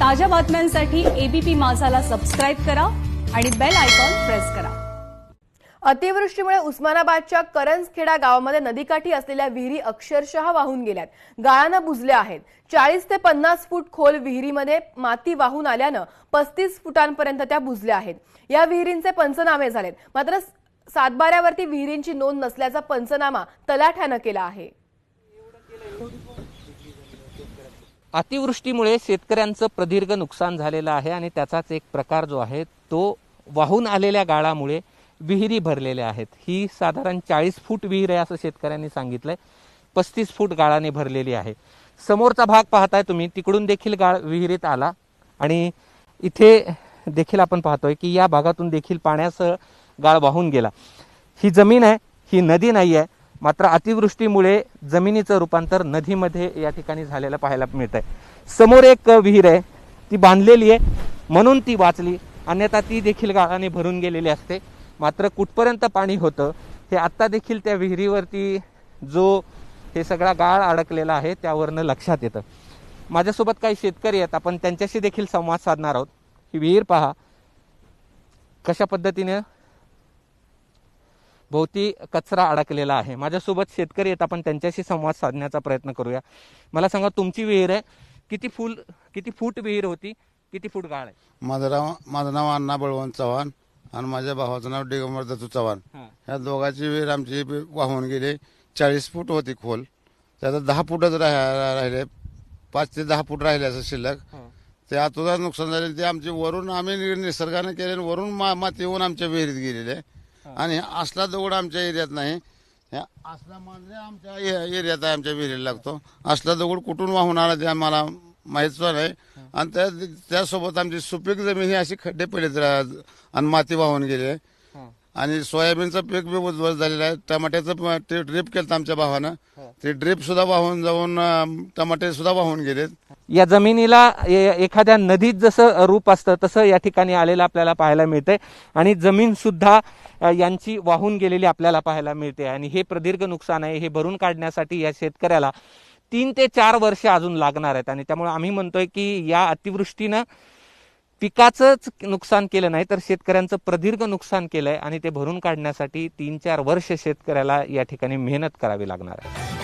ताज्या बातम्यांसाठी ABP माझाला subscribe करा आणि बेल आयकॉन प्रेस करा। अतिवृष्टीमुळे उस्मानाबादच्या करंजखेडा गावामध्ये नदीकाठी असलेल्या विहिरी अक्षरशः वाहून गेल्यात, गाळाने बुजल्या आहेत। 40 ते 50 फूट खोल विहिरीमध्ये माती वाहून आल्याने 35 फुटांपर्यंत त्या बुजल्या आहेत। या विहिरींचे पंचनामे झालेत, मात्र सातबाऱ्यावरती विहिरींची नोंद नसल्याचा पंचनामा तलाठ्याने केला आहे। अतिवृष्टीमुळे शेतकऱ्यांचं प्रदीर्घ नुकसान झालेलं आहे आणि त्याचाच एक प्रकार जो आहे तो वाहून आलेल्या गाळामुळे विहिरी भरलेल्या आहेत। ही साधारण 40 फूट विहीर आहे असं शेतकऱ्यांनी सांगितलंय। 35 फूट गाळाने भरलेली आहे। समोरचा भाग पाहताय तुम्ही, तिकडून देखील गाळ विहिरीत आला आणि इथे देखील आपण पाहतोय की या भागातून देखील पाण्यासह गाळ वाहून गेला। ही जमीन आहे, ही नदी नाही आहे, मात्र अतिवृष्टीमुळे जमिनीचं रूपांतर नदीमध्ये या ठिकाणी झालेलं पाहायला मिळतंय। समोर एक विहीर आहे, ती बांधलेली आहे म्हणून ती वाचली, अन्यथा ती देखील गाळाने भरून गेलेली असते। मात्र कुठपर्यंत पाणी होतं हे आत्ता देखील त्या विहिरीवरती जो हे सगळा गाळ अडकलेला आहे त्यावरनं लक्षात येतं। माझ्यासोबत काही शेतकरी आहेत, आपण त्यांच्याशी देखील संवाद साधणार आहोत। ही विहीर पहा कशा पद्धतीने भोवती कचरा अडकलेला आहे। माझ्यासोबत शेतकरी आहेत, आपण त्यांच्याशी संवाद साधण्याचा प्रयत्न करूया। मला सांगा, तुमची विहीर आहे, किती फूट विहीर होती, किती फूट गाळ आहे? माझं नाव अण्णा बळवंत चव्हाण आणि माझ्या भावाचं नाव दिगंबर दत्तू चव्हाण। ह्या दोघांची विहीर आमची वाहून गेली। 40 फूट होती खोल, त्यात 10 फूटच राहिले, 5 ते 10 फूट राहिले असं शिल्लक। ते आतुदा नुकसान झाले, ते आमची वरून आम्ही निसर्गाने केले, वरून माती येऊन आमच्या विहिरीत गेलेले। आणि असला दगड आमच्या एरियात नाही, असला मांजरे आमच्या एरियात आहे, आमच्या विहिरीला लागतो। असला दगड कुठून वाहून आला ते आम्हाला माहीत नाही। आणि त्यासोबत आमची सुपीक जमीन ही अशी खड्डे पडले आणि माती वाहून गेली। आणि सोयाबीनचं पीक बी उद्ध्वस्त झालेलं आहे। टमाट्याचं ड्रीप केलं आमच्या भावानं, ते ड्रीप सुद्धा वाहून जाऊन टमाटे सुद्धा वाहून गेलेत। या जमिनीला एखाद्या नदीत जसं रूप असतं तसं या ठिकाणी आलेलं आपल्याला पाहायला मिळतंय आणि जमीन सुद्धा यांची वाहून गेलेली आपल्याला पाहायला मिळते। आणि हे प्रदीर्घ नुकसान आहे, हे भरून काढण्यासाठी या शेतकऱ्याला 3 ते 4 वर्ष अजून लागणार आहेत। आणि त्यामुळे आम्ही म्हणतोय की या अतिवृष्टीनं पिकाचंच नुकसान केलं नाही तर शेतकऱ्यांचं प्रदीर्घ नुकसान केलंय आणि ते भरून काढण्यासाठी 3-4 वर्ष शेतकऱ्याला या ठिकाणी मेहनत करावी लागणार आहे।